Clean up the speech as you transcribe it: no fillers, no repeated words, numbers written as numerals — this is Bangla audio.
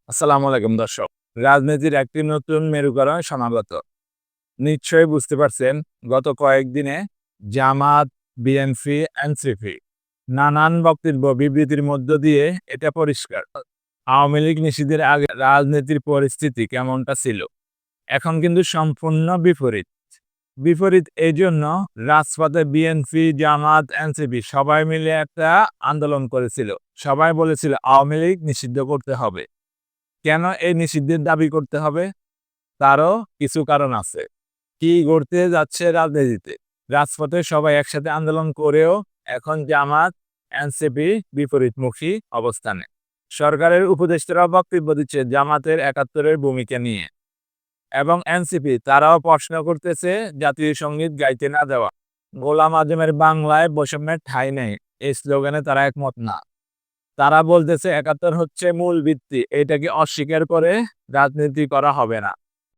আসসালামু আলাইকুম দর্শক। রাজনীতির একটি নতুন মেরুকরণ সমাগত। নিশ্চয়ই বুঝতে পারছেন গত কয়েকদিনে জামাত, বিএনপি, এনসিপি নানান বক্তব্য বিবৃতির মধ্য দিয়ে এটা পরিষ্কার। আওয়ামী লীগ নিষিদ্ধের আগে রাজনীতির পরিস্থিতি কেমনটা ছিল? এখন কিন্তু সম্পূর্ণ বিপরীত। বিপরীত এইজন্য রাজপথে বিএনপি, জামাত, এনসিপি সবাই মিলে একটা আন্দোলন করেছিল। সবাই বলেছিল আওয়ামী লীগ নিষিদ্ধ করতে হবে। কেন এই নিষিদ্ধের দাবি করতে হবে? তারও কিছু কারণ আছে। কি ঘটতে যাচ্ছে রাজনীতিতে? রাজপথে সবাই একসাথে আন্দোলন করেও এখন জামাত, এনসিপি বিপরীতমুখী অবস্থানে। সরকারের উপদেষ্টারা বক্তব্য দিচ্ছে জামাতের ৭১-এর ভূমিকা নিয়ে এবং এনসিপি তারাও প্রশ্ন করতেছে জাতীয় সঙ্গীত গাইতে না দেওয়া। গোলাম আজমের বাংলায় বৈষম্যের ঠাঁই নেই, এই স্লোগানে তারা একমত না। তারা বলতেছে ৭১ হচ্ছে মূল ভিত্তি, এটাকে অস্বীকার করে রাজনীতি করা হবে না।